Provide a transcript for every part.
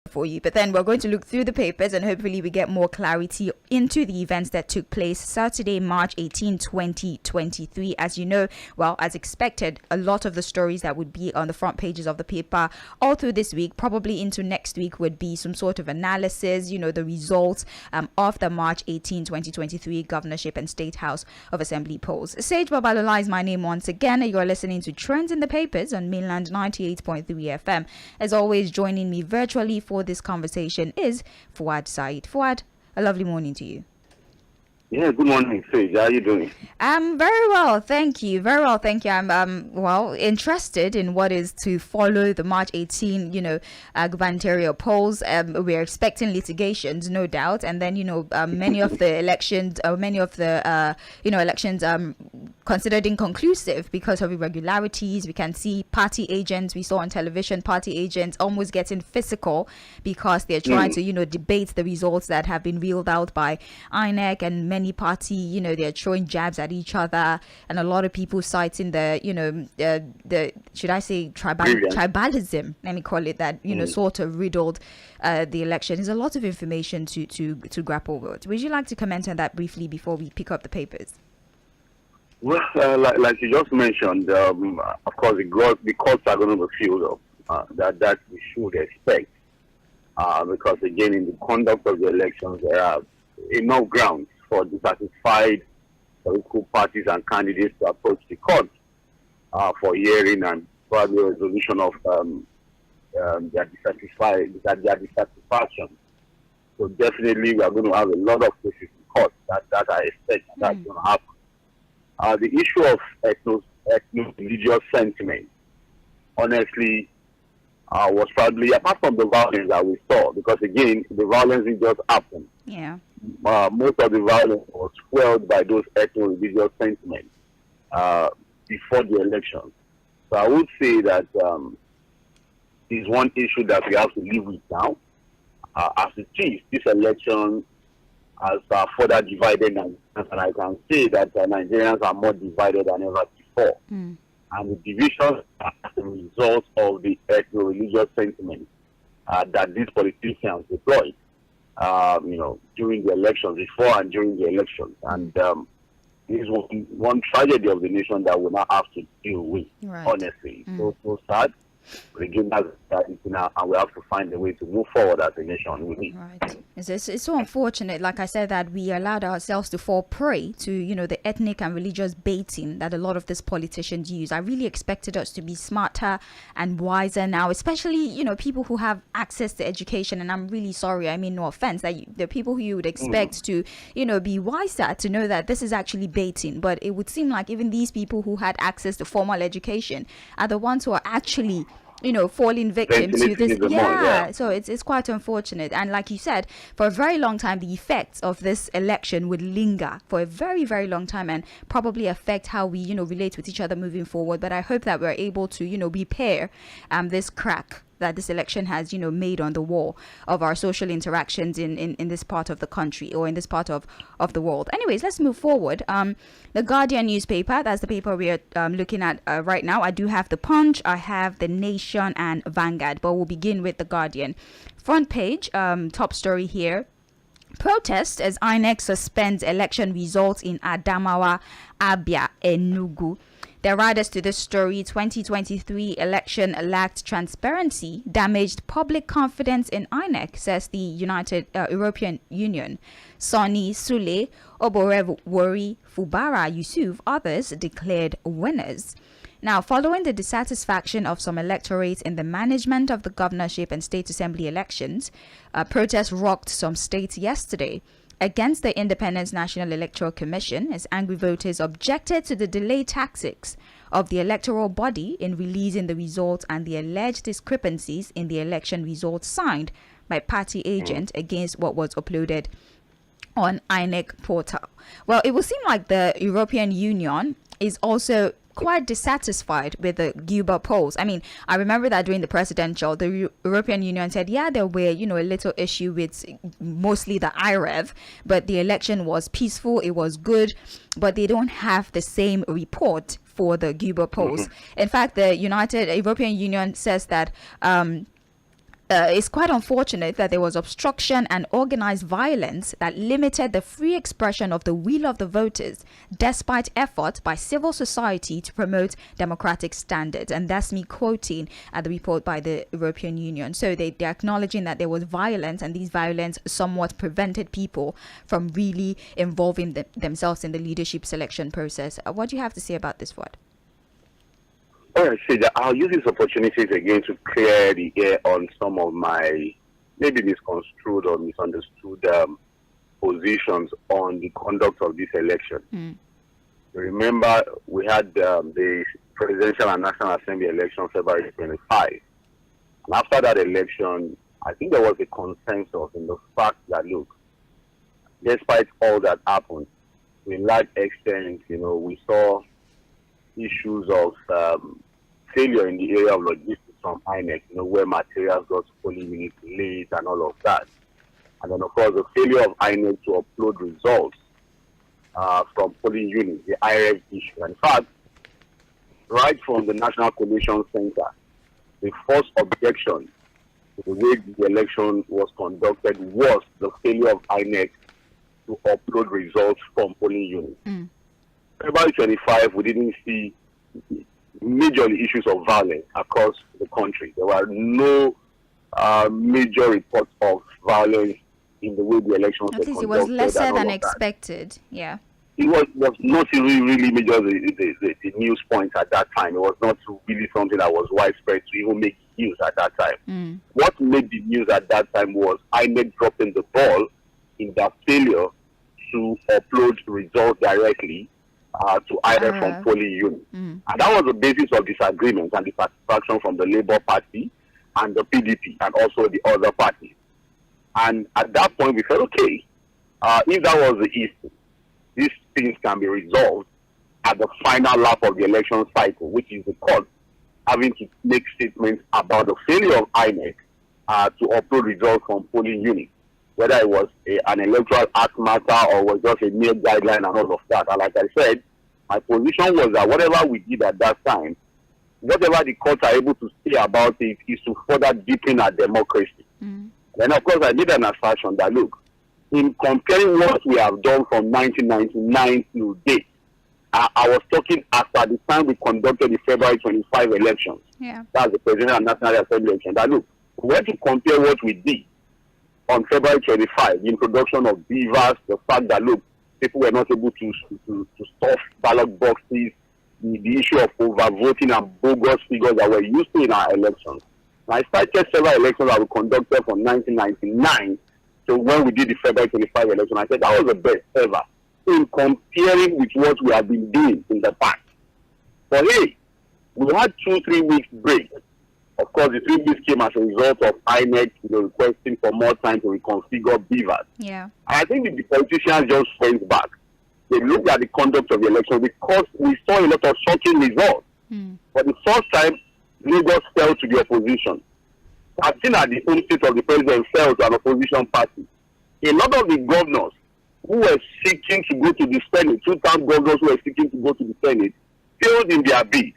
for you, but then we're going to look through the papers and hopefully we get more clarity into the events that took place Saturday, March 18, 2023. As you know, well, as expected, a lot of the stories that would be on the front pages of the paper all through this week, probably into next week, would be some sort of analysis, the results of the March 18, 2023 governorship and state house of assembly polls. Saheed Babalola is my name once again. You're listening to Trends in the Papers on Mainland 98.3 FM. As always, joining me virtually for this conversation is Fuhad Saheed. Fuhad, a lovely morning to you. Yeah, good morning, Sage. How are you doing? I'm very well, thank you. Very well, thank you. I'm interested in what is to follow the March 18, gubernatorial polls. We're expecting litigations, no doubt, and then many of the elections, considered inconclusive because of irregularities. We can see party agents. We saw on television party agents almost getting physical because they're trying to debate the results that have been reeled out by INEC, and many party, they're throwing jabs at each other, and a lot of people citing the should I say tribalism, let me call it that, sort of riddled the election. There's a lot of information to grapple with. Would you like to comment on that briefly before we pick up the papers? Well, like you just mentioned, of course, the courts are going to be filled up. That we should expect, because again, in the conduct of the elections, there are enough grounds for dissatisfied political parties and candidates to approach the court for hearing and probably resolution of their dissatisfaction. So definitely, we are going to have a lot of cases in court that I expect that's going to happen. The issue of ethno-religious sentiment, honestly, was probably, apart from the violence that we saw, because again, the violence didn't just happen. Yeah. Most of the violence was fueled by those ethno-religious sentiments before the election. So I would say that is one issue that we have to live with now. As it is, this election has further divided Nigerians, and I can say that Nigerians are more divided than ever before. And the division are the result of the ethno-religious sentiment that these politicians deployed, during the elections, before and during the elections. And this is one tragedy of the nation that we now have to deal with, honestly. So sad. But again, that's now, and we have to find a way to move forward as a nation. Right. It's so unfortunate, like I said, that we allowed ourselves to fall prey to, the ethnic and religious baiting that a lot of these politicians use. I really expected us to be smarter and wiser now, especially, people who have access to education. And I'm really sorry, I mean, no offense, that the people who you would expect to, be wiser, to know that this is actually baiting. But it would seem like even these people who had access to formal education are the ones who are actually falling victim to this. So it's quite unfortunate. And like you said, for a very long time, the effects of this election would linger for a very, very long time and probably affect how we, relate with each other moving forward. But I hope that we're able to, repair this crack that this election has, made on the wall of our social interactions in this part of the country or in this part of the world. Anyways, let's move forward. The Guardian newspaper, that's the paper we are looking at right now. I do have the Punch, I have the Nation and Vanguard, but we'll begin with the Guardian. Front page, top story here. Protest as INEC suspends election results in Adamawa, Abia, Enugu. The writers to this story, 2023 election lacked transparency, damaged public confidence in INEC, says the United European Union. Sonny Sule, Oborev Wori, Fubara Yusuf, others declared winners. Now, following the dissatisfaction of some electorates in the management of the governorship and state assembly elections, protests rocked some states yesterday. Against the Independent National Electoral Commission, as angry voters objected to the delayed tactics of the electoral body in releasing the results and the alleged discrepancies in the election results signed by party agent against what was uploaded on INEC portal. Well, it will seem like the European Union is also quite dissatisfied with the Cuba polls. I mean, I remember that during the presidential, the European Union said, yeah, there were, a little issue with mostly the IREV, but the election was peaceful, it was good, but they don't have the same report for the Cuba polls. In fact, the European Union says that it's quite unfortunate that there was obstruction and organized violence that limited the free expression of the will of the voters, despite effort by civil society to promote democratic standards. And that's me quoting the report by the European Union. So they're acknowledging that there was violence, and these violence somewhat prevented people from really involving themselves in the leadership selection process. What do you have to say about this, Fuhad? I say that I'll use these opportunities again to clear the air on some of my maybe misconstrued or misunderstood positions on the conduct of this election. Remember, we had the presidential and national assembly election February 25. And after that election, I think there was a consensus in the fact that, look, despite all that happened, to a large extent, we saw issues of failure in the area of logistics from INEC, where materials got to polling units late and all of that. And then, of course, the failure of INEC to upload results from polling units, the IRF issue. In fact, right from the National Collation Center, the first objection to the way the election was conducted was the failure of INEC to upload results from polling units. February 25, we didn't see major issues of violence across the country. There were no major reports of violence in the way the elections were conducted. It was lesser than expected. Yeah. It was not really major the news points at that time. It was not really something that was widespread to even make news at that time. What made the news at that time was INEC dropping the ball in their failure to upload results directly to either from polling units. And that was the basis of disagreement and dissatisfaction from the Labour Party and the PDP and also the other parties. And at that point, we said, okay, if that was the issue, these things can be resolved at the final lap of the election cycle, which is the court having to make statements about the failure of INEC to upload results from polling units, whether it was an electoral act matter or was just a mere guideline and all of that. And like I said, my position was that whatever we did at that time, whatever the courts are able to say about it is to further deepen our democracy. Then, of course, I made an assertion that, look, in comparing what we have done from 1999 to date, I was talking after the time we conducted the February 25 elections. Yeah. That's the President and National Assembly election. That, look, we want to compare what we did on February 25, the introduction of beavers, the fact that, look, people were not able to stuff ballot boxes, the issue of overvoting and bogus figures that were used in our elections. I cited several elections that we conducted from 1999 to when we did the February 25 election. I said that was the best ever in comparing with what we have been doing in the past. But hey, we had 2-3 weeks break. Of course, the 3 weeks came as a result of INEC requesting for more time to reconfigure beavers. Yeah. And I think the politicians just went back. They looked at the conduct of the election because we saw a lot of shocking results. For the first time, Lagos fell to the opposition. I've seen that the home state of the president fell to an opposition party. A lot of the governors who were seeking to go to the Senate, 2 term governors who were seeking to go to the Senate, failed in their bid.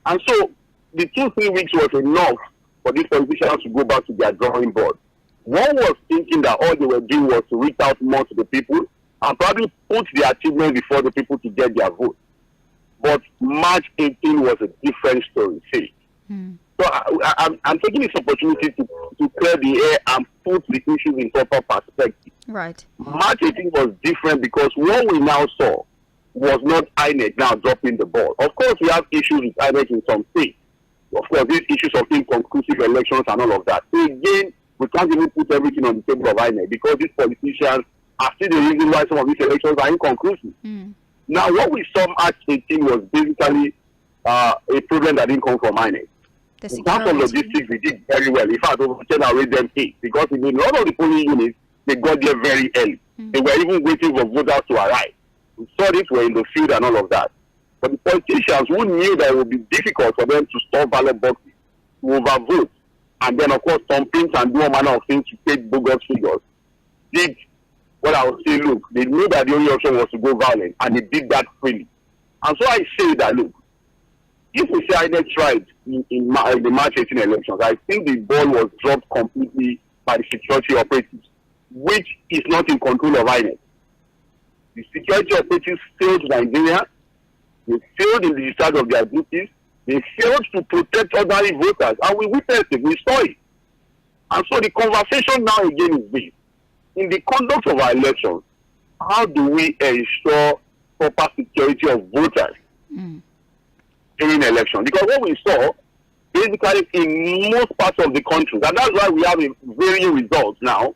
And so the 2-3 weeks was enough for these politicians to go back to their drawing board. One was thinking that all they were doing was to reach out more to the people and probably put their achievements before the people to get their vote. But March 18 was a different story, say. So I'm taking this opportunity to clear the air and put the issues in proper perspective. Right. March 18 was different because what we now saw was not INEC now dropping the ball. Of course, we have issues with INEC in some states. Of course, these issues of inconclusive elections and all of that. So again, we can't even put everything on the table of INEC because these politicians are still the reason why some of these elections are inconclusive. Now, what we saw March 18 was basically a problem that didn't come from INEC. In terms of logistics, we did very well. In fact, over 10 I rate them 8 because in a lot of the polling units, they got there very early. They were even waiting for voters to arrive. We saw this, were in the field and all of that. But the politicians who knew that it would be difficult for them to store ballot boxes, to overvote, and then, of course, thumbprint and do all manner of things to take bogus figures, did what I would say, look, they knew that the only option was to go violent, and they did that freely. And so I say that, look, if we say INEC tried in the March 18 elections, I think the ball was dropped completely by the security operatives, which is not in control of INEC. The security operatives failed Nigeria. They failed in the discharge of their duties. They failed to protect ordinary voters, and we witnessed it. We saw it. And so the conversation now again is this: in the conduct of our elections, how do we ensure proper security of voters during election? Because what we saw, basically in most parts of the country, and that's why we have a varying results now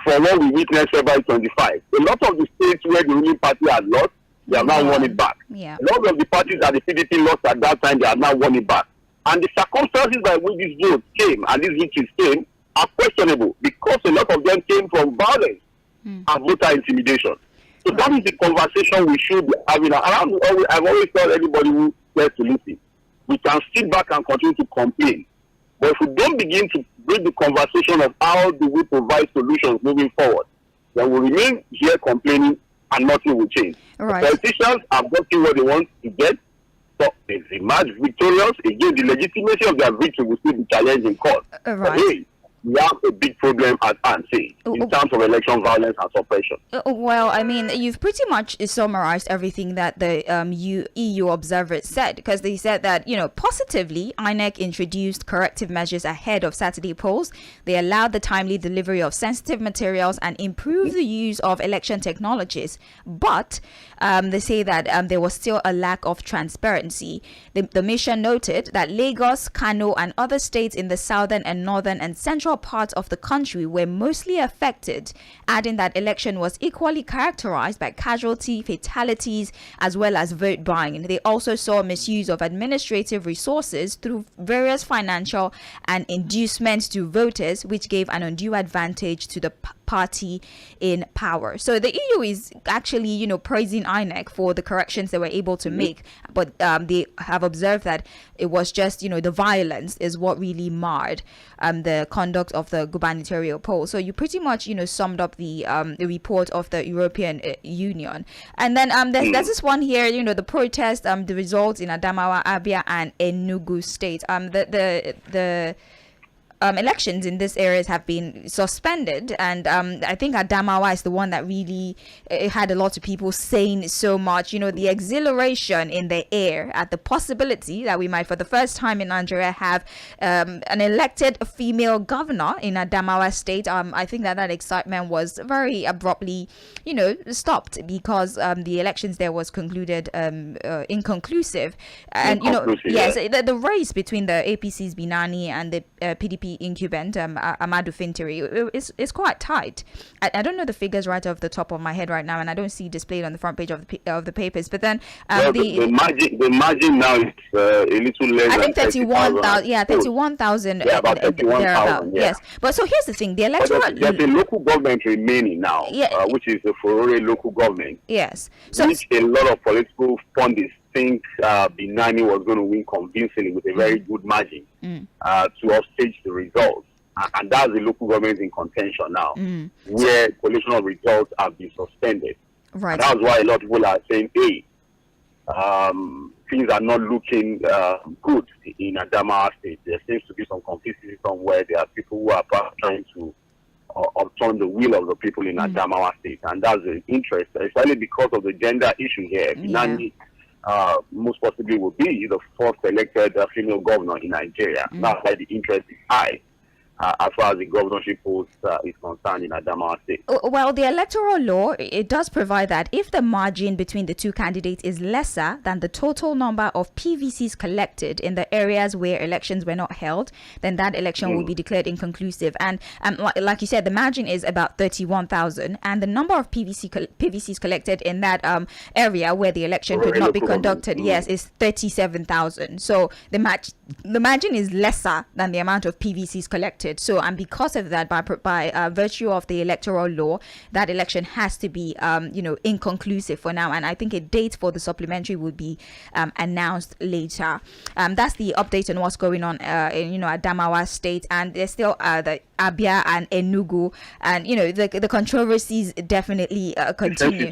from what we witnessed February 25. A lot of the states where the ruling party had lost, they have now won it back. Yeah. A lot of the parties that the PDP lost at that time, they have now won it back. And the circumstances by which these votes came and these victories came are questionable, because a lot of them came from violence and voter intimidation. So that is the conversation we should be having. And I've always told anybody who cares to listen, we can sit back and continue to complain. But if we don't begin to bring the conversation of how do we provide solutions moving forward, then we'll remain here complaining and nothing will change. Right. The politicians have gotten what they want to get. So if they emerge victorious, again, the legitimacy of their victory will still be challenged in court. Right. But hey, we have a big problem at hand, say, in terms of election violence and suppression. Well, I mean, you've pretty much summarized everything that the EU observers said, because they said that, positively, INEC introduced corrective measures ahead of Saturday polls. They allowed the timely delivery of sensitive materials and improved the use of election technologies. But they say that there was still a lack of transparency. The mission noted that Lagos, Kano, and other states in the southern and northern and central parts of the country were mostly affected, adding that election was equally characterized by casualty, fatalities, as well as vote buying. They also saw misuse of administrative resources through various financial and inducements to voters, which gave an undue advantage to the party in power. So the EU is actually, praising INEC for the corrections they were able to make, but they have observed that it was just, the violence is what really marred the conduct of the gubernatorial poll. So you pretty much, summed up the report of the European Union. And then there's this one here, the protest, the results in Adamawa, Abia, and Enugu state. The elections in these areas have been suspended, and I think Adamawa is the one that really had a lot of people saying so much, the exhilaration in the air at the possibility that we might for the first time in Nigeria have an elected female governor in Adamawa state. I think that excitement was very abruptly stopped because the elections there was concluded inconclusive. And yes, the race between the APC's Binani and the PDP incumbent Amadou Fintiri is quite tight. I don't know the figures right off the top of my head right now, and I don't see displayed on the front page of the papers. But then the margin now is a little less. I think 31,000. Yeah, 31,000. Yeah, about 31,000. Yeah. Yes, but so here's the thing: the electoral. There's a local government remaining now, which is the Furore local government. Yes. So which a lot of political pundits think Binani was going to win convincingly with a very good margin to upstage the results. And that's the local government in contention now, where collation of results have been suspended. Right. And that's why a lot of people are saying, hey, things are not looking good in Adamawa State. There seems to be some confusion somewhere. There are people who are trying to upturn the will of the people in Adamawa State. And that's the interest, especially because of the gender issue here. Binani, most possibly will be the first elected female governor in Nigeria. That's why the interest is high as far as the governorship post is concerned in Adamawa State. Well, the electoral law, it does provide that if the margin between the two candidates is lesser than the total number of PVCs collected in the areas where elections were not held, then that election will be declared inconclusive. And like you said, the margin is about 31,000, and the number of PVCs collected in that area where the election could not be conducted, is 37,000. So the margin is lesser than the amount of PVCs collected. voted. So, and because of that, by virtue of the electoral law, that election has to be, inconclusive for now. And I think a date for the supplementary will be announced later. That's the update on what's going on, in Adamawa State, and there's still the Abia and Enugu, and the controversies definitely continue.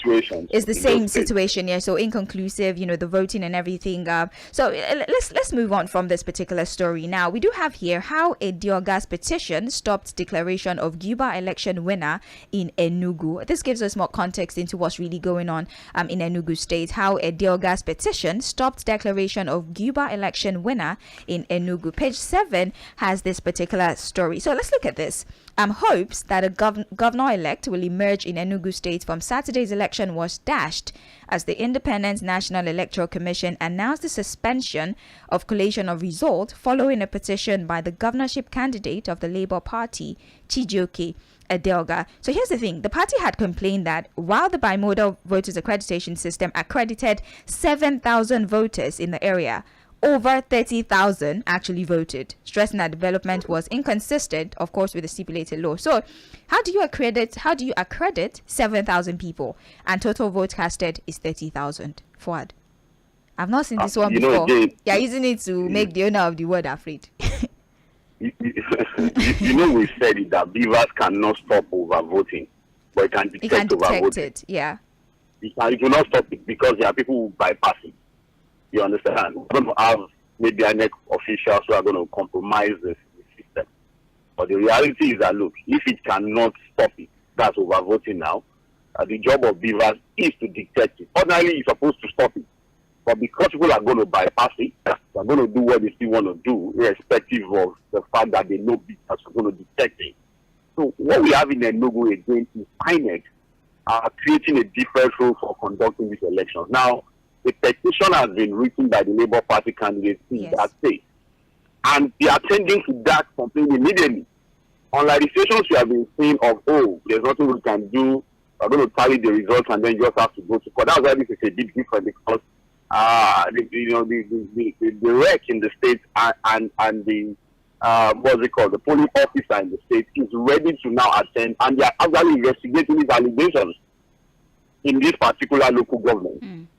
It's the same situation, yeah. So inconclusive, the voting and everything. So let's move on from this particular story. Now we do have here how a Diogas petition stopped declaration of Guba election winner in Enugu. This gives us more context into what's really going on in Enugu State. How a Diogas petition stopped declaration of Guba election winner in Enugu. Page 7 has this particular story. So let's look at this. Hopes that a governor-elect will emerge in Enugu State from Saturday's election was dashed as the Independent National Electoral Commission announced the suspension of collation of result following a petition by the governorship candidate of the Labour Party, Chijioke Edelga. So here's the thing. The party had complained that while the bimodal voters accreditation system accredited 7,000 voters in the area, over 30,000 actually voted, stressing that development was inconsistent, of course, with the stipulated law. So, how do you accredit 7,000 people and total vote casted is 30,000? Fuhad, I've not seen this one before. You're using it to make the owner of the word afraid. We said it that beavers cannot stop overvoting, but it can detect overvoting. It, yeah. It will not stop it because there are people who bypass it. You understand? We're going to have maybe INEC officials who are going to compromise the system. But the reality is that, look, if it cannot stop it, that's overvoting now. The job of beavers is to detect it. Ordinarily, it's supposed to stop it. But because people are going to bypass it, they're going to do what they still want to do, irrespective of the fact that they know beavers are going to detect it. So what we have in Enugu again is INEC creating a different rule for conducting these elections. Now, a petition has been written by the Labour Party candidates in that state, and they are tending to that complaint immediately. Unlike the situations we have been seeing of, there's nothing we can do, we're going to tally the results and then you just have to go to court. That's why this is a big difference, because the rec in the state and the the polling officer in the state is ready to now attend, and they are actually investigating these allegations in this particular local government.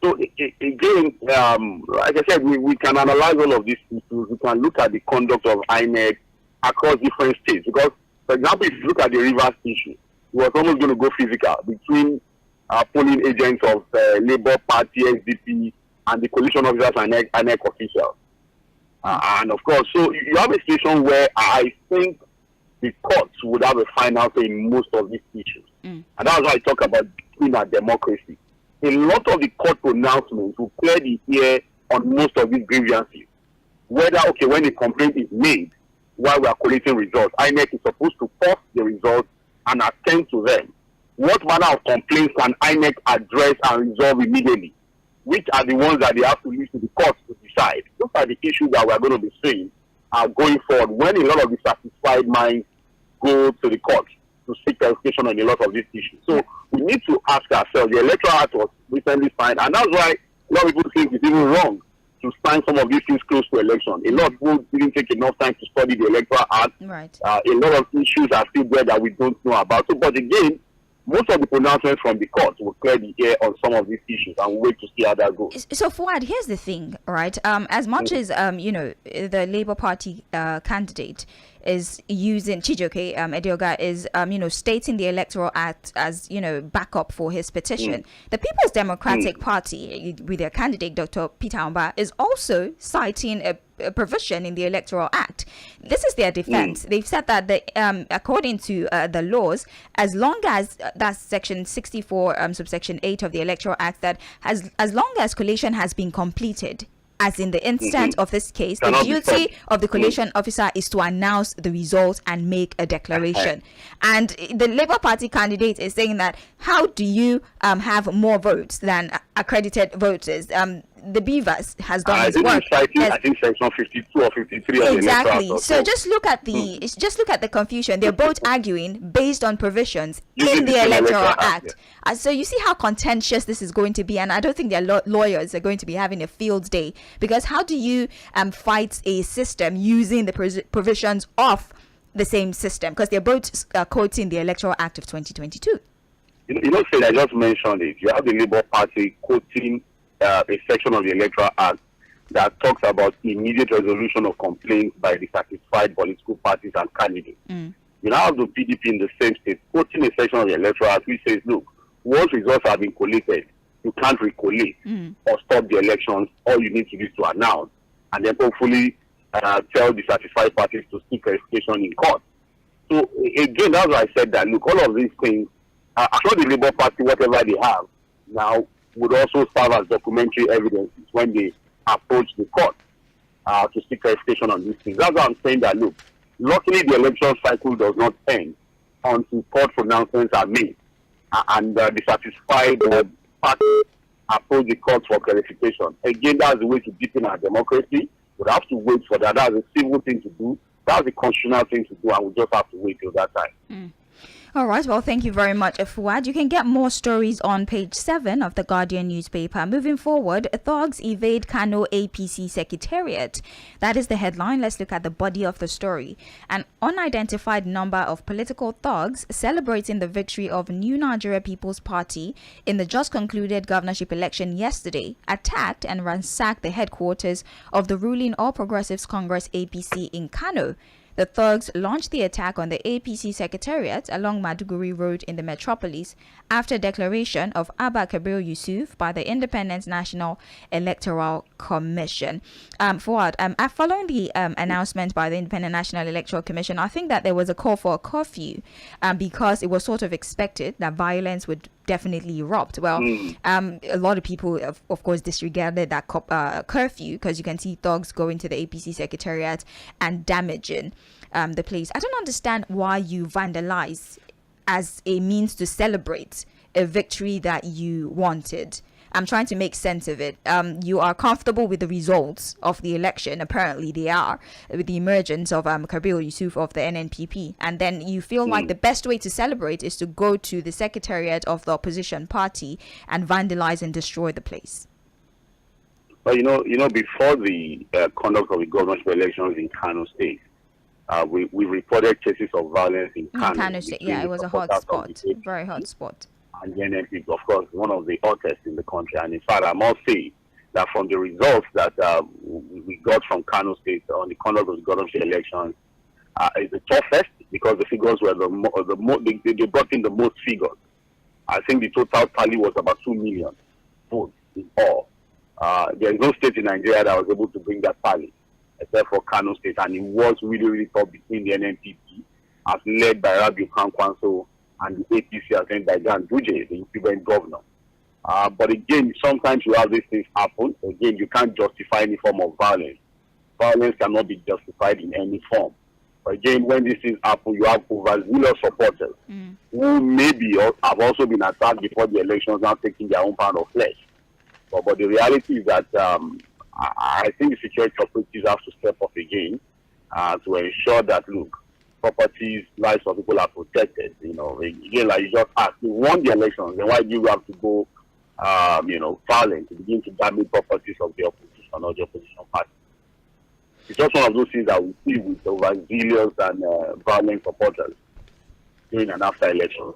So again, like I said, we can analyze all of these issues. We can look at the conduct of INEC across different states. Because, for example, if you look at the Rivers issue, it was almost going to go physical between polling agents of Labour Party, SDP, and the coalition officers and INEC officials. And of course, so you have a situation where I think the courts would have a final say in most of these issues. And that's why I talk about between our democracy. A lot of the court pronouncements will clear the air on most of these grievances. Whether, when a complaint is made while we are collating results, INEC is supposed to post the results and attend to them. What manner of complaints can INEC address and resolve immediately? Which are the ones that they have to leave to the courts to decide? Those are the issues that we are going to be seeing going forward when a lot of the satisfied minds go to the courts to seek clarification on a lot of these issues. So we need to ask ourselves, the Electoral Act was recently signed, and that's why a lot of people think it's even wrong to sign some of these things close to election. A lot of people didn't take enough time to study the Electoral Act. Right. A lot of issues are still there that we don't know about. So, but again, most of the pronouncements from the court will clear the air on some of these issues, and we'll wait to see how that goes. So, Fuhad, here's the thing, right? As much as the Labour Party candidate is using Chijioke Edelga is stating the Electoral Act as backup for his petition. The People's Democratic Party, with their candidate Dr. Peter Amba, is also citing a provision in the Electoral Act. This is their defense. They've said that according to the laws, as long as that's section 64 subsection 8 of the Electoral Act, that as long as collation has been completed, as in the instance of this case, the duty of the collation officer is to announce the results and make a declaration. And the Labour Party candidate is saying that how do you have more votes than accredited voters? The Beavers has done his work. I think section 52 or 53 of exactly. The so just look at the confusion. They're both arguing based on provisions in the Electoral Act. So you see how contentious this is going to be, and I don't think their lawyers are going to be having a field day, because how do you fight a system using the provisions of the same system? Because they're both quoting the Electoral Act of 2022. Say I just mentioned it. You have the Labour Party quoting a section of the Electoral Act that talks about immediate resolution of complaints by the satisfied political parties and candidates. You now have the PDP in the same state quoting a section of the Electoral Act which says, look, once results have been collated, you can't recollate or stop the elections. All you need to do is to announce and then hopefully tell the satisfied parties to seek clarification in court. So again, that's why I said that, look, all of these things, I'm sure the Labour Party, whatever they have now, would also serve as documentary evidence when they approach the court to seek clarification on these things. That's why I'm saying that, look, luckily the election cycle does not end until court pronouncements are made and the satisfied parties approach the court for clarification. Again, that's the way to deepen our democracy. We'll have to wait for that. That's a civil thing to do. That's a constitutional thing to do, and we just have to wait till that time. All right. Well, thank you very much, Fuhad. You can get more stories on page 7 of the Guardian newspaper. Moving forward, thugs evade Kano APC secretariat. That is the headline. Let's look at the body of the story. An unidentified number of political thugs celebrating the victory of New Nigeria People's Party in the just concluded governorship election yesterday attacked and ransacked the headquarters of the ruling All Progressives Congress APC in Kano. The thugs launched the attack on the APC secretariat along Maduguri Road in the metropolis after declaration of Abba Kabir Yusuf by the Independent National Electoral Commission. Fuad, following the announcement by the Independent National Electoral Commission, I think that there was a call for a curfew because it was sort of expected that violence would definitely erupt. Well, a lot of people, of course, disregarded that curfew because you can see thugs going to the APC secretariat and damaging the place. I don't understand why you vandalize as a means to celebrate a victory that you wanted. I'm trying to make sense of it. You are comfortable with the results of the election. Apparently they are, with the emergence of Kabir Yusuf of the NNPP. And then you feel like the best way to celebrate is to go to the secretariat of the opposition party and vandalize and destroy the place. Well, before the conduct of the governorship elections in Kano State, we reported cases of violence in Kano State. Yeah, it was a hot spot, very hot spot. And the NNPP, of course, one of the hottest in the country. And in fact, I must say that from the results that we got from Kano State on the conduct of the governorship elections, is the toughest because the figures were they brought in the most figures. I think the total tally was about 2 million votes in all. There is no state in Nigeria that was able to bring that tally, except for Kano State, and it was really, really tough between the NNPP, as led by Rabiu Kwankwanso, and the APC, as led by Jan Duje, the incumbent governor. But again, sometimes you have these things happen. Again, you can't justify any form of violence. Violence cannot be justified in any form. But again, when these things happen, you have overzealous supporters who maybe have also been attacked before the elections, now taking their own pound of flesh. But the reality is that I think the security operatives have to step up again to ensure that, look, properties, lives of people are protected. Again, like you just asked, you won the elections, then why do you have to go, violent to begin to damage properties of the opposition or the opposition party? It's just one of those things that we see with overzealous and violent supporters during and after elections.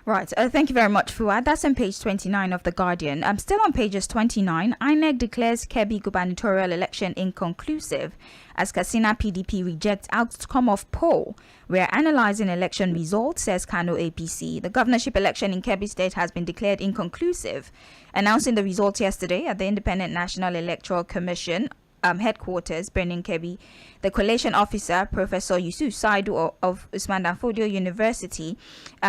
Right. Thank you very much, Fuad. That's on page 29 of The Guardian. I'm still on pages 29. INEC declares Kebbi gubernatorial election inconclusive as Katsina PDP rejects outcome of poll. We're analyzing election results, says Kano APC. The governorship election in Kebbi State has been declared inconclusive. Announcing the results yesterday at the Independent National Electoral Commission headquarters, Benin Kebbi, the collation officer, Professor Yusuf Saidu of Usman Dan Fodio University,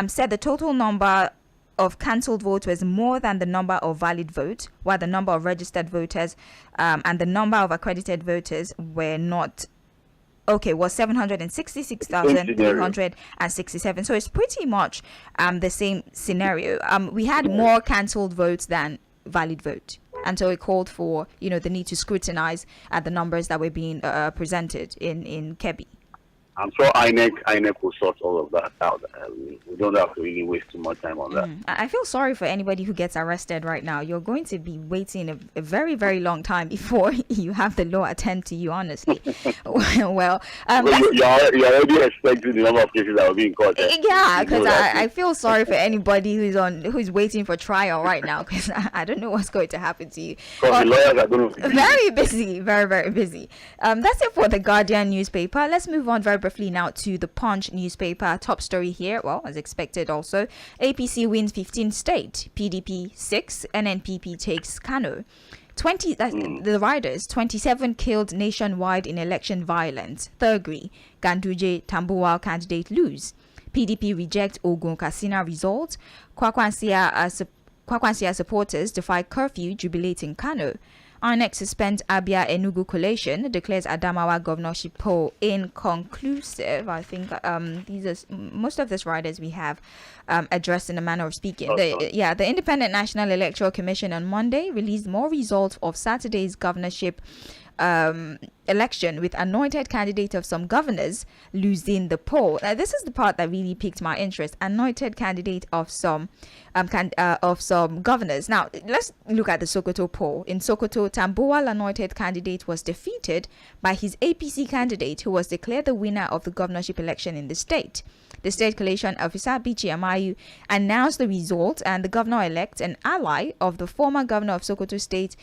said the total number of cancelled votes was more than the number of valid votes, while the number of registered voters and the number of accredited voters were not. Was 766,367. So it's pretty much the same scenario. We had more cancelled votes than valid vote. And so it called for, the need to scrutinize at the numbers that were being presented in Kebbi. I'm sure INEC will sort all of that out. we don't have to really waste too much time on that. I feel sorry for anybody who gets arrested right now. You're going to be waiting a very, very long time before you have the law attend to you, honestly. Well, you're already expecting the number of cases that will be in court. Yeah, because I feel sorry for anybody who's waiting for trial right now, because I don't know what's going to happen to you. Because the lawyers are going to be very busy, very, very busy. That's it for the Guardian newspaper. Let's move on very briefly now to the Punch newspaper. Top story here, well, as expected also. APC wins 15 state, PDP 6, NNPP takes Kano. 20 the riders, 27 killed nationwide in election violence. Thurgri, Ganduje, Tambuwal candidate lose. PDP reject Ogun Kasina result. Kwakwansia supporters defy curfew, jubilating Kano. INEC suspends Abia Enugu collation, declares Adamawa governorship poll inconclusive. I think these are most of these riders we have addressed in a manner of speaking. The Independent National Electoral Commission on Monday released more results of Saturday's governorship election, with anointed candidate of some governors losing the poll. Now, this is the part that really piqued my interest. Anointed candidate of some governors. Now, let's look at the Sokoto poll. In Sokoto, Tambuwal anointed candidate was defeated by his APC candidate, who was declared the winner of the governorship election in the state. The state collation officer, Bichi Amayu, announced the result, and the governor-elect, an ally of the former governor of Sokoto State,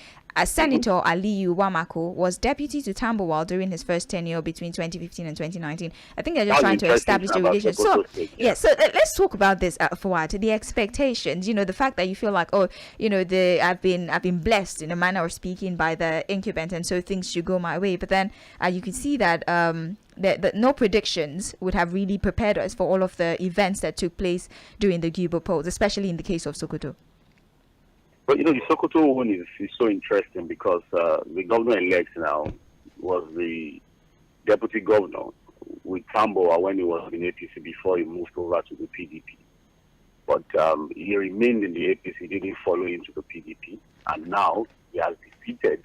Senator Aliyu Wamako, was deputy to Tambuwal during his first tenure between 2015 and 2019. I think they're just trying to establish the relation. So, so let's talk about this, Fuhad. The expectations, the fact that you feel like, I've been blessed in a manner of speaking by the incumbent, and so things should go my way. But then you can see that that no predictions would have really prepared us for all of the events that took place during the Gubo polls, especially in the case of Sokoto. But the Sokoto one is so interesting because the governor-elect now was the deputy governor with Tamboa when he was in APC before he moved over to the PDP. But he remained in the APC, didn't follow into the PDP, and now he has defeated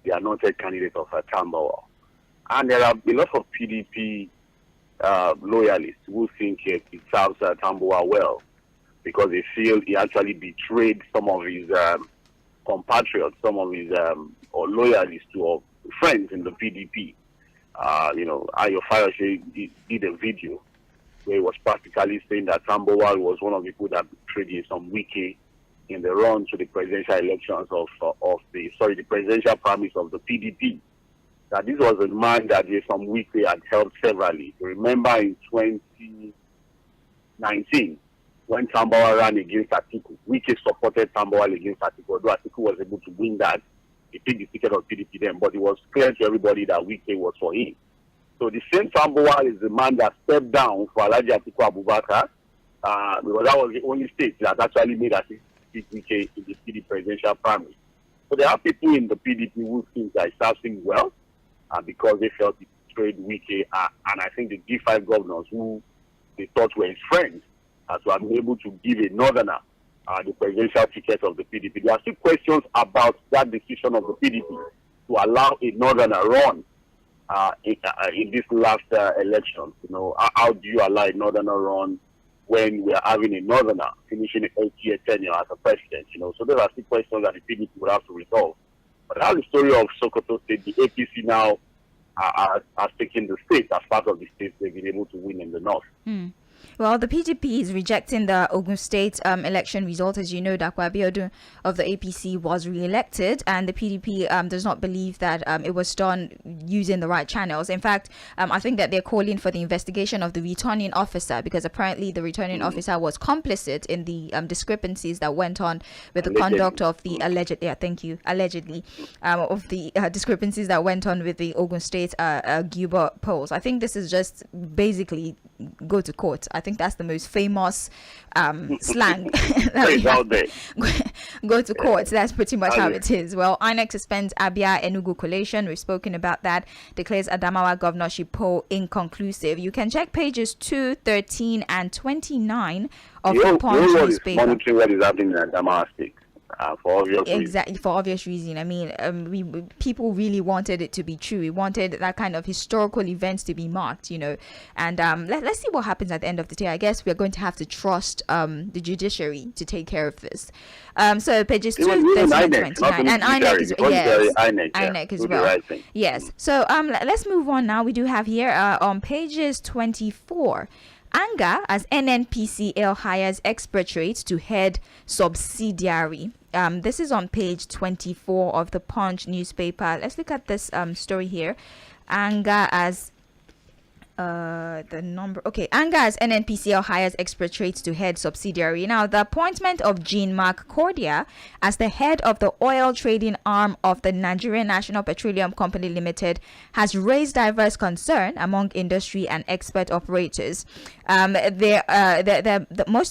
the anointed candidate of Tamboa. And there are a lot of PDP loyalists who think it serves Tamboa well, because they feel he actually betrayed some of his compatriots, some of his or loyalists or friends in the PDP. Ayo Fayose did a video where he was practically saying that Tamboa was one of the people that betrayed him, some wiki in the run to the presidential elections the presidential primaries of the PDP. That this was a man that some wiki had helped severally. Remember in 2019, when Tamboa ran against Atiku, Wike supported Tamboa against Atiku, although Atiku was able to win that. He picked the ticket of PDP then, but it was clear to everybody that Wike was for him. So the same Tamboa is the man that stepped down for Alhaji Atiku Abubakar, because that was the only state that actually made Atiku Wike in the PDP presidential primary. So there are people in the PDP who think that it serves him well, because they felt he betrayed Wike, and I think the G5 governors who they thought were his friends, to have been able to give a northerner the presidential ticket of the PDP. There are still questions about that decision of the PDP to allow a northerner run in this last election. How do you allow a northerner run when we are having a northerner finishing an 8-year tenure as a president? So there are still questions that the PDP will have to resolve. But that's the story of Sokoto State. The APC now has taken the state as part of the state. They've been able to win in the north. Well, the PDP is rejecting the Ogun State election result. As you know, Dakwa Abiodun of the APC was re-elected, and the PDP does not believe that it was done using the right channels. In fact, I think that they're calling for the investigation of the returning officer, because apparently the returning officer was complicit in the discrepancies that went on with the conduct of the allegedly of the discrepancies that went on with the Ogun State Guba polls. I think this is just basically go to court. I think that's the most famous slang that we have. Go to court. That's pretty much how it is. Well, INEC suspends Abia Enugu collation. We've spoken about that. Declares Adamawa governorship poll inconclusive. You can check pages 2, 13, and 29 of the Punch newspaper. Monitoring what is happening in Adamawa State. for obvious reasons. Exactly, for obvious reason. I mean, people really wanted it to be true. We wanted that kind of historical events to be marked, and let's see what happens at the end of the day. I guess we're going to have to trust the judiciary to take care of this. So pages 2, 13, and 29, and INEC is INEC as well. Right, yes. So let's move on now. We do have here on pages 24. Anger as NNPCL hires expatriates to head subsidiary. This is on page 24 of the Punch newspaper. Let's look at this story here. Anger as anger as NNPCL hires expatriates to head subsidiary. Now, the appointment of Jean-Marc Cordia as the head of the oil trading arm of the Nigerian National Petroleum Company Limited has raised diverse concern among industry and expert operators. Most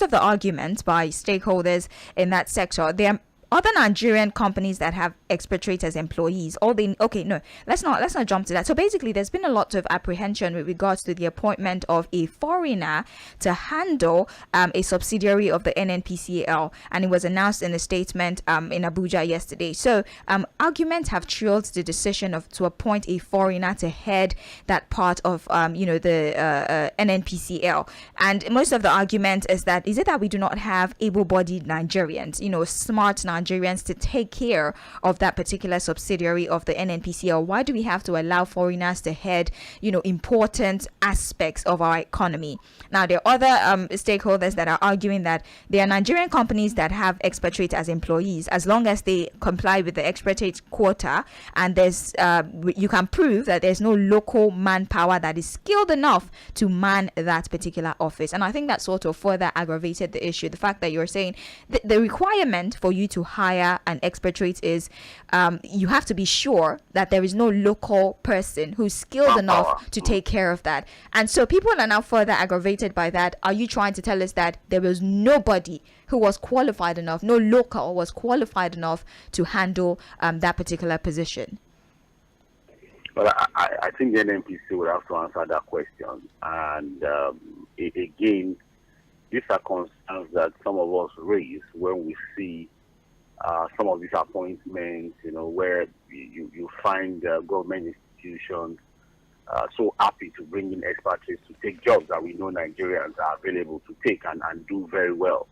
of the arguments by stakeholders in that sector, other Nigerian companies that have expatriates as employees, let's not jump to that. So basically, there's been a lot of apprehension with regards to the appointment of a foreigner to handle a subsidiary of the NNPCL, and it was announced in a statement in Abuja yesterday. So arguments have trailed the decision to appoint a foreigner to head that part of the NNPCL, and most of the argument is that we do not have able-bodied Nigerians, smart Nigerians to take care of that particular subsidiary of the NNPCL. Why do we have to allow foreigners to head, important aspects of our economy? Now, there are other stakeholders that are arguing that there are Nigerian companies that have expatriates as employees, as long as they comply with the expatriate quota, and you can prove that there's no local manpower that is skilled enough to man that particular office. And I think that sort of further aggravated the issue. The fact that you're saying the requirement for you to hire an expatriate is you have to be sure that there is no local person who's skilled enough to take care of that. And so people are now further aggravated by that. Are you trying to tell us that there was nobody who was qualified enough, no local was qualified enough to handle that particular position? Well, I think the NNPC would have to answer that question. And again, these are concerns that some of us raise when we see some of these appointments, where you find government institutions so happy to bring in expatriates to take jobs that we know Nigerians are available to take and do very well.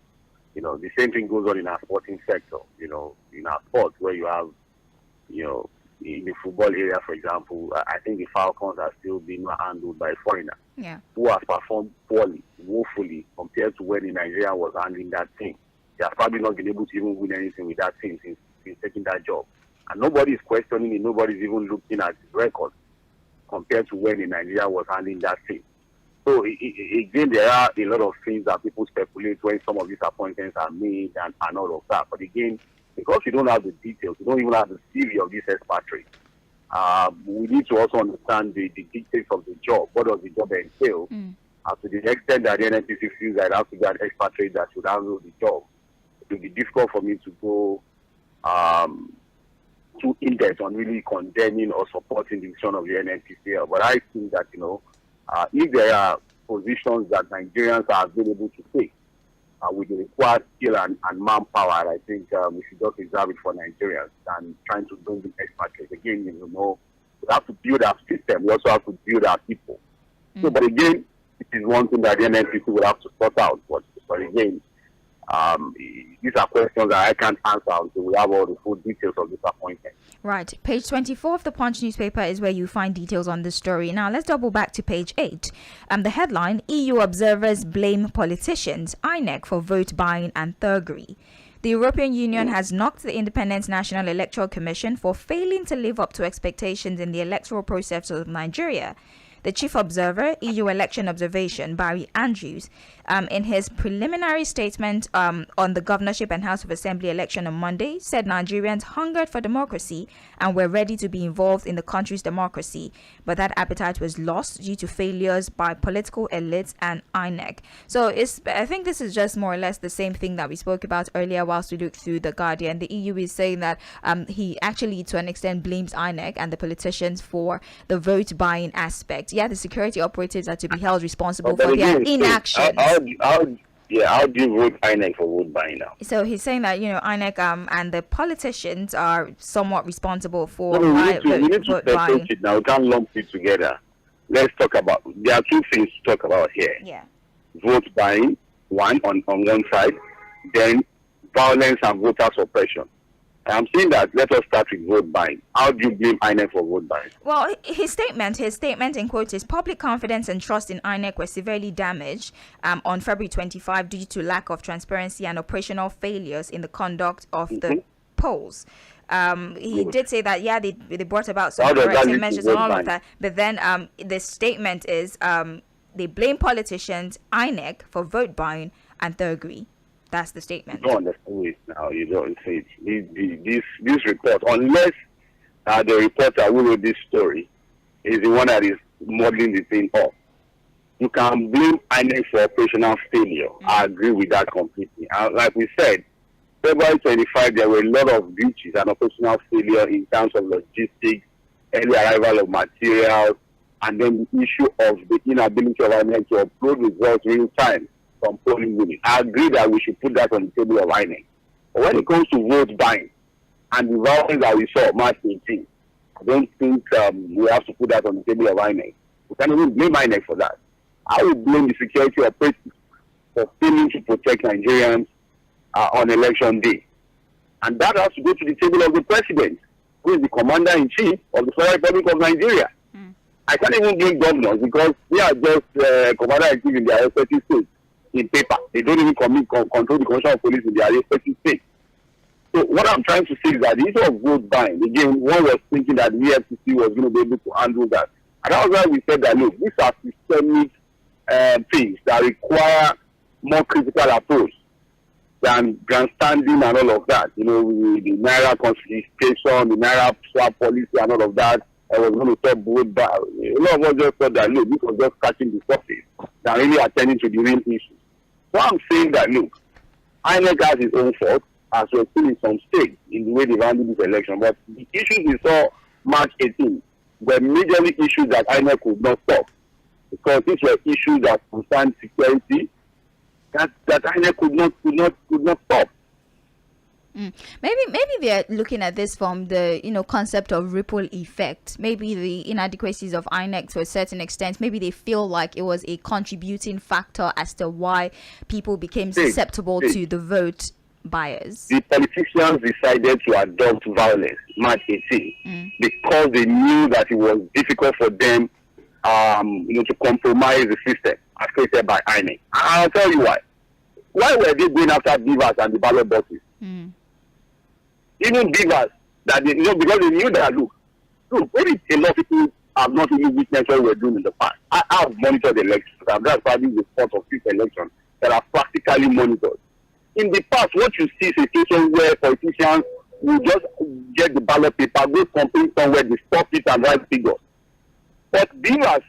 The same thing goes on in our sporting sector, in our sports where you have, in the football area, for example, I think the Falcons are still being handled by a foreigner who has performed poorly, woefully, compared to when the Nigerian was handling that team. He has probably not been able to even win anything with that team since taking that job. And nobody is questioning it. Nobody's even looking at his record compared to when the Nigeria was handling that team. So, again, there are a lot of things that people speculate when some of these appointments are made and all of that. But again, because you don't have the details, you don't even have the CV of this expatriate, we need to also understand the details of the job. What does the job entail? To the extent that the NNPC feels that it has to be an expatriate that should handle the job, it will be difficult for me to go too in-depth on really condemning or supporting the decision of the NNPCL. But I think that, if there are positions that Nigerians are available to take with the required skill and manpower, I think we should just reserve it for Nigerians and trying to bring in expatriates. Again, we have to build our system. We also have to build our people. So, but again, it is one thing that the NNPC will have to sort out. But again, these are questions that I can't answer until we have all the full details of this appointment. Right. Page 24 of the Punch newspaper is where you find details on this story. Now, let's double back to page 8. The headline, EU observers blame politicians, INEC for vote buying and thuggery. The European Union has knocked the Independent National Electoral Commission for failing to live up to expectations in the electoral process of Nigeria. The chief observer, EU Election Observation, Barry Andrews, in his preliminary statement on the governorship and House of Assembly election on Monday, said Nigerians hungered for democracy and were ready to be involved in the country's democracy, but that appetite was lost due to failures by political elites and INEC. So I think this is just more or less the same thing that we spoke about earlier whilst we looked through The Guardian. The EU is saying that he actually, to an extent, blames INEC and the politicians for the vote buying aspect. Yeah, the security operatives are to be held responsible for their inaction. Yeah, how do you vote INEC for vote buying now? So he's saying that INEC and the politicians are somewhat responsible for No, why we need to vote buying. separate it now. We can't lump it together. Let's talk about. There are two things to talk about here. Yeah. Vote buying, one on one side, then violence and voter suppression. I'm saying that let us start with vote buying. How do you blame INEC for vote buying? Well, his statement in quotes is public confidence and trust in INEC were severely damaged on February 25 due to lack of transparency and operational failures in the conduct of the polls. He did say that, yeah, they brought about some corrective measures and all of that. But then the statement is they blame politicians, INEC, for vote buying and thuggery. That's the statement. You don't understand it now. You don't say it. This report, unless the reporter who wrote this story is the one that is modeling the thing up, you can blame INEC for operational failure. I agree with that completely. Like we said, February 25, there were a lot of breaches and operational failure in terms of logistics, early arrival of materials, and then the issue of the inability of INEC to upload results real time from polling units. I agree that we should put that on the table of INEC. But when it comes to vote buying and the violence that we saw March 18, I don't think we have to put that on the table of INEC. We can't even blame INEC for that. I would blame the security operatives for failing to protect Nigerians on election day. And that has to go to the table of the president, who is the commander-in-chief of the Federal Republic of Nigeria. I can't even blame governors because they are just commander-in-chief in their respective states. In paper, they don't even control the commission of police in their respective states. So what I'm trying to say is that the issue of vote buying, again, one was thinking that the EFCC was going to be able to handle that. And that was why we said that, look, these are systemic things that require more critical approach than grandstanding and all of that. The Naira confiscation, the Naira swap policy and all of that. I was going to stop vote buying. A lot of us just thought that, look, this was just catching the surface than really attending to the real issue. So I'm saying that, look, INEC has its own fault, as we're still in some states in the way they've handled this election. But the issues we saw March 18 were majorly issues that INEC could not stop. Because these were issues that concerned security that INEC could not stop. Maybe they're looking at this from the concept of ripple effect. Maybe the inadequacies of INEC to a certain extent, maybe they feel like it was a contributing factor as to why people became susceptible to the vote buyers. The politicians decided to adopt violence March 18 because they knew that it was difficult for them to compromise the system as created by INEC. I'll tell you why. Why were they going after beavers and the ballot boxes? Even beavers, that because they knew that, look, maybe a lot of people have not even witnessed what we were doing in the past. I have monitored elections, and that's probably the fourth or fifth election that are practically monitored. In the past, what you see is a situation where politicians will just get the ballot paper, go campaign somewhere, they stop it and write figures. But beavers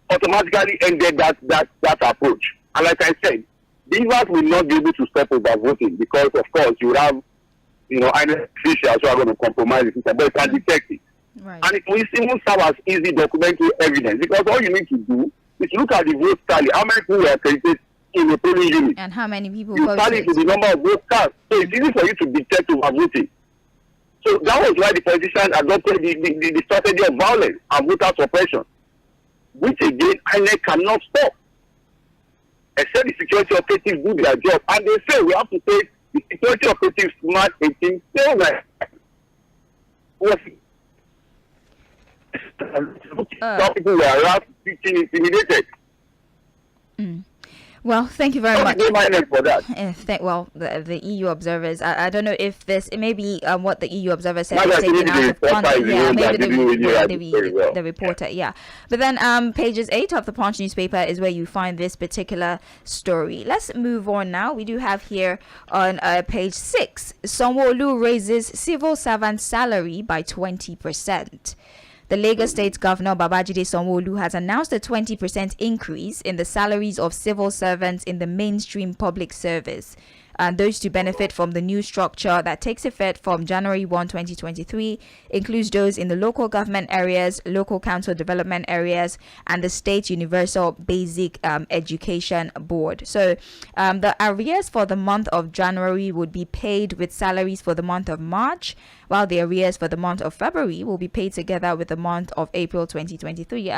automatically ended that approach. And like I said, beavers will not be able to stop overvoting because, of course, you would have INEC officials who are going to compromise the system, but it can detect it. Right. And it will even serve as easy documentary evidence because all you need to do is look at the vote tally, how many people were accredited in the polling unit. And how many people voted. You tally to the number of vote cast. So it's easy for you to detect overvoting. So that was why the politicians adopted the strategy of violence and voter suppression, which again INEC cannot stop. Except the security operatives do their job. And they say we have to take the security operatives March 18 still like some people were harassed, teaching, intimidated. Well, thank you very much. For that. The EU observers, I don't know if this, it may be what the EU observers said. Taken out of context. Yeah, maybe the reporter, yeah. But then pages 8 of the Punch newspaper is where you find this particular story. Let's move on now. We do have here on page 6, Sanwo-Olu raises civil servant salary by 20%. The Lagos State Governor Babajide Sanwo-Olu has announced a 20% increase in the salaries of civil servants in the mainstream public service. and those to benefit from the new structure that takes effect from January 1, 2023, includes those in the local government areas, local council development areas, and the State Universal Basic Education Board. So the arrears for the month of January would be paid with salaries for the month of March, while the arrears for the month of February will be paid together with the month of April 2023.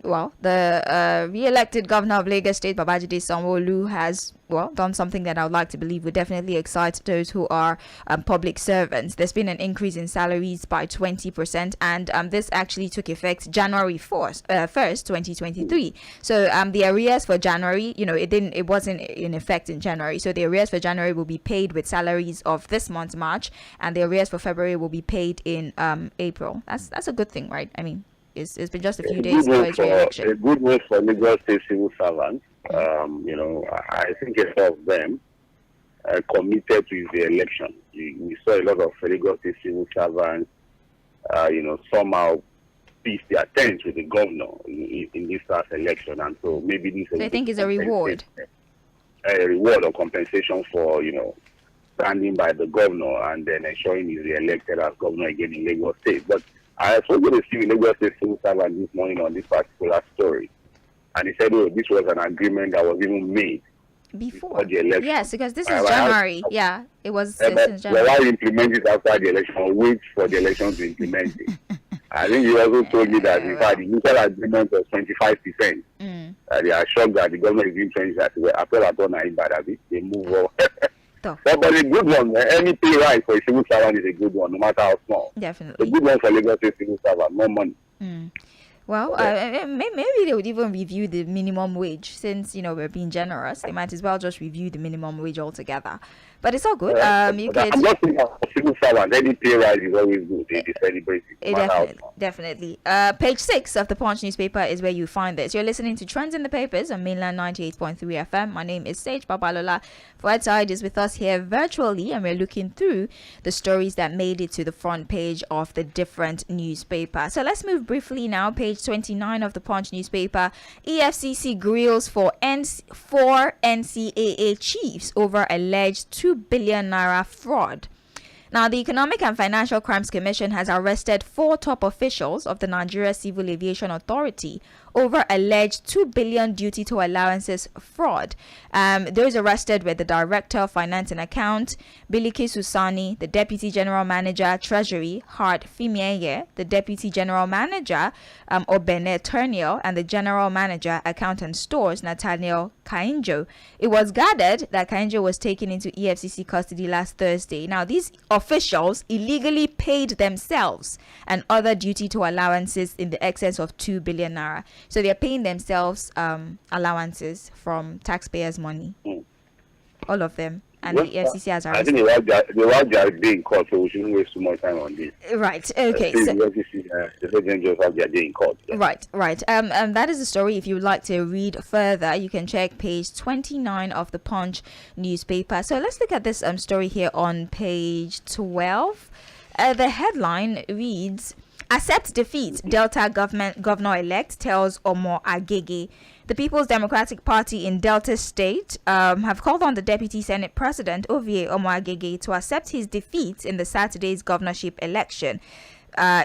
Well, the re-elected governor of Lagos State, Babajide Sanwo-Olu, has done something that I would like to believe would definitely excite those who are public servants. There's been an increase in salaries by 20%, and this actually took effect January 1st, 2023. So the arrears for January, it wasn't in effect in January. So the arrears for January will be paid with salaries of this month's March, and the arrears for February will be paid in April. That's a good thing, right? I mean, it's been just a few days before his re-election. A good move for Lagos State civil servants. I think a lot of them committed to the election. We saw a lot of Lagos State civil servants, somehow piece their tents with the governor in this last election, and so maybe this. So I think it's a reward. A reward or compensation for standing by the governor and then ensuring he's re-elected as governor again in Lagos State. But I spoke to the Lagos State civil servant this morning on this particular story, and he said, "Oh, this was an agreement that was even made before the election." Yes, because this is January. Yeah, it was since January. Why implement it after the election or wait for the election to implement it? I think he also told me that in fact the initial agreement was 25%. They are shocked that the government is doing 20%. Well, after that, they move on. But a good one. Any pay rise for a civil servant is a good one, no matter how small. Definitely. A good one for Lagos State civil servant, more money. Well, maybe they would even review the minimum wage since we're being generous. They might as well just review the minimum wage altogether. But it's all good. I'm not saying civil servant. Any pay rise is always good. They celebrate it. Definitely. Page 6 of the Punch newspaper is where you find this. You're listening to Trends in the Papers on Mainland 98.3 FM. My name is Sage Babalola. Fuhad is with us here virtually, and we're looking through the stories that made it to the front page of the different newspapers. So let's move briefly now. Page 29 of the Punch newspaper. EFCC grills for NCAA chiefs over alleged 2 billion naira fraud. Now, the Economic and Financial Crimes Commission has arrested 4 top officials of the Nigeria Civil Aviation Authority over alleged 2 billion duty to allowances fraud. Those arrested were the Director of Finance and Account, Biliki Susani, the Deputy General Manager, Treasury, Hart Fimieye, the Deputy General Manager, Obene Turnio, and the General Manager, Account and Stores, Nathaniel Kainjo. It was gathered that Kainjo was taken into EFCC custody last Thursday. Now, these officials illegally paid themselves and other duty to allowances in the excess of 2 billion naira. So they're paying themselves allowances from taxpayers' money. All of them. And the EFCC has arrested. I think they were their day in court, so we shouldn't waste too much time on this. Right. Okay. So the EFCC just have their day in court. Yeah. Right. That is the story. If you would like to read further, you can check page 29 of the Punch newspaper. So let's look at this story here on page 12. The headline reads, "Accept defeat, Delta governor-elect tells Omo Agege." The People's Democratic Party in Delta State have called on the Deputy Senate President, Ovie Omo Agege, to accept his defeat in the Saturday's governorship election.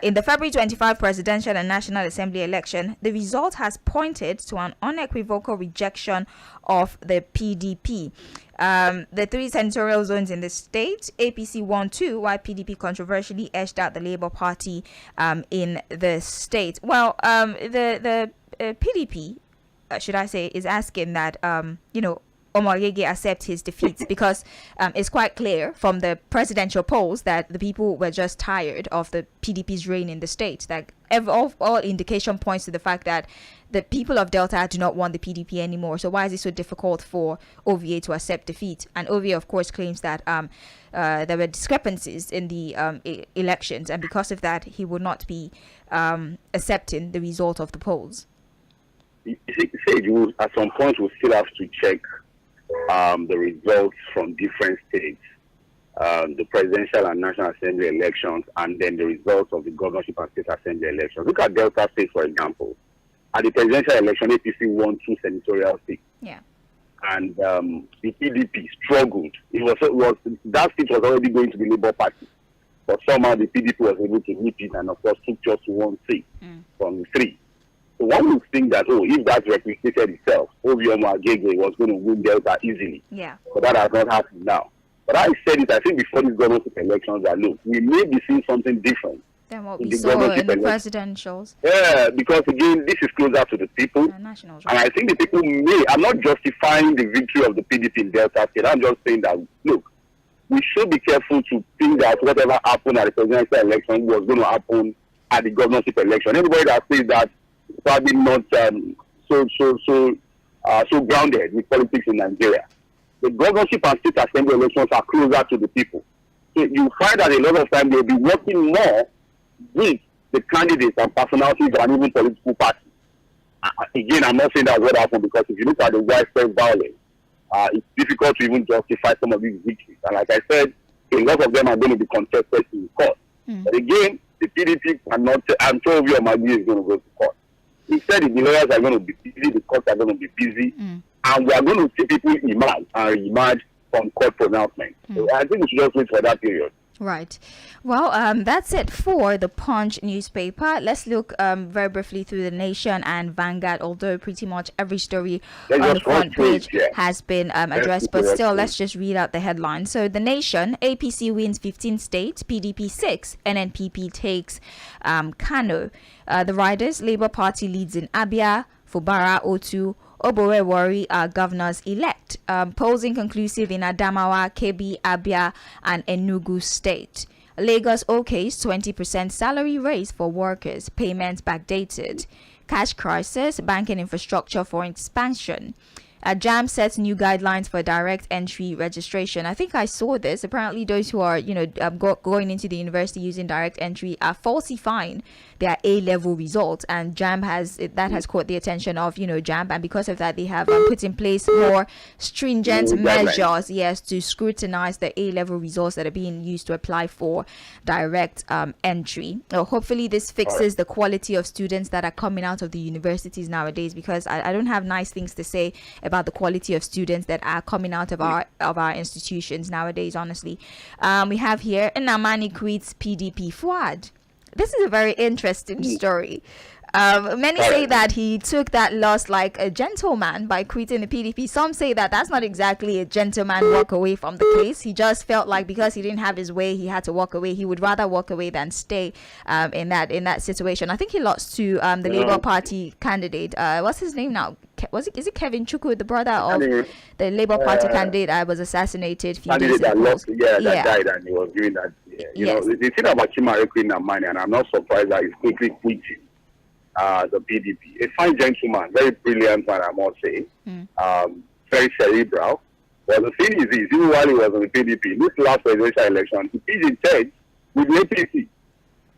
In the February 25 presidential and National Assembly election, the result has pointed to an unequivocal rejection of the PDP. The 3 senatorial zones in the state, APC won 2, while PDP controversially edged out the Labour Party in the state. Well, the PDP, should I say, is asking that, Omoyege accept his defeat because it's quite clear from the presidential polls that the people were just tired of the PDP's reign in the state. That all indication points to the fact that the people of Delta do not want the PDP anymore. So why is it so difficult for OVA to accept defeat? And OVA, of course, claims that there were discrepancies in the elections, and because of that, he would not be accepting the result of the polls. At some point, we'll still have to check the results from different states, the presidential and national assembly elections, and then the results of the governorship and state assembly elections. Look at Delta State, for example. At the presidential election, APC won 2 senatorial seats. Yeah. and the PDP struggled. That seat was already going to the Labour Party, but somehow the PDP was able to meet it, and of course took just one seat from the three. So one would think that, if that replicated itself, Obioma Agege was going to win Delta easily. Yeah. But that has not happened now. But I said it, I think before these governorship elections, that look, we may be seeing something different than what we saw in the presidentials. Yeah, because again, this is closer to the people. Nationals, right? And I think the people I'm not justifying the victory of the PDP in Delta State. I'm just saying that, look, we should be careful to think that whatever happened at the presidential election was going to happen at the governorship election. Anybody that says that is probably not so grounded with politics in Nigeria. The governorship and state assembly elections are closer to the people. So you find that a lot of time they'll be working more with the candidates and personalities and even political parties. Again, I'm not saying that's what happened, because if you look at the widespread violence, it's difficult to even justify some of these victories. And like I said, a lot of them are going to be contested in court. But again, the PDP cannot. I'm sure Obioma Agege is going to go to court. He said the lawyers are going to be busy, the courts are going to be busy, and we are going to see people emerge and re-emerge from court pronouncements. So I think we should just wait for that period. Right. Well, that's it for the Punch newspaper. Let's look very briefly through the Nation and Vanguard, although pretty much every story on the front page has been addressed. But still, let's just read out the headline. So the Nation: APC wins 15 states, PDP 6, NNPP takes Kano. The Riders: Labour Party leads in Abia, Fubara Otu, Obore Wari are governors-elect. Polls inconclusive in Adamawa, Kebbi, Abia, and Enugu state. Lagos okays 20% salary raise for workers. Payments backdated. Cash crisis, banking infrastructure for expansion. JAM sets new guidelines for direct entry registration. I think I saw this. Apparently, those who are, going into the university using direct entry are falsifying their A-level results, and JAM has caught the attention of JAM, and because of that, they have put in place more stringent measures, to scrutinize the A-level results that are being used to apply for direct entry. Hopefully, this fixes the quality of students that are coming out of the universities nowadays, because I don't have nice things to say about the quality of students that are coming out of our institutions nowadays, honestly. We have here Nnamani quits PDP. Fuhad, this is a very interesting story. Many say that he took that loss like a gentleman by quitting the PDP. Some say that that's not exactly a gentleman walk away from the case. He just felt like because he didn't have his way, he had to walk away. He would rather walk away than stay in that situation. I think he lost to the Labour Party candidate. What's his name now? Is it Kevin Chukwu, the brother of the Labour Party candidate was assassinated a few days ago? That died, and he was doing that. The thing about Chimareku Nnamani, and I'm not surprised that he's quickly quitting the PDP. A fine gentleman, very brilliant man, I must say. Very cerebral. But the thing is, even while he was on the PDP, in this last presidential election, he did in church with the APC. He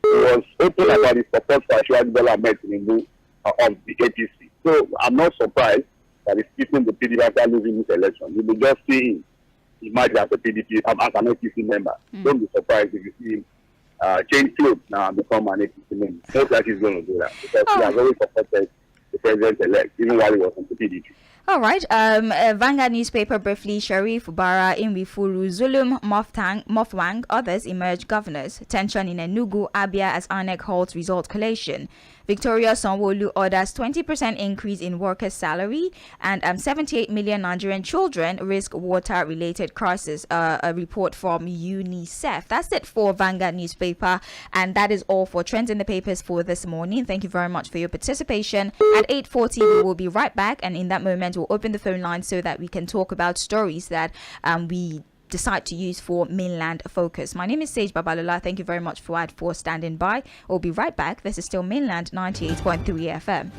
was open about his support for Asiwaju Ahmed Tinubu of the APC. So I'm not surprised that he's keeping the PDP after losing this election. You will just see him emerge as a PDP, as an APC member. Don't be surprised if you see him change clothes now and become an APC member. Most likely he's going to do that, because he has always supported the president-elect, even while he was on the PDP. All right. Vanguard newspaper briefly: Sharif, Bara, Imwifuru, Zulum, Mofwang, others emerge governors. Tension in Enugu, Abia as INEC holds result collation. Victoria Sanwo-Olu orders 20% increase in workers' salary, and 78 million Nigerian children risk water-related crisis. A report from UNICEF. That's it for Vanguard newspaper, and that is all for Trends in the Papers for this morning. Thank you very much for your participation. At 8:40, we will be right back, and in that moment, we'll open the phone line so that we can talk about stories that we decide to use for mainland focus. My name is Sage Babalola. Thank you very much, Fuhad, for standing by. We'll be right back. This is still Mainland 98.3 FM.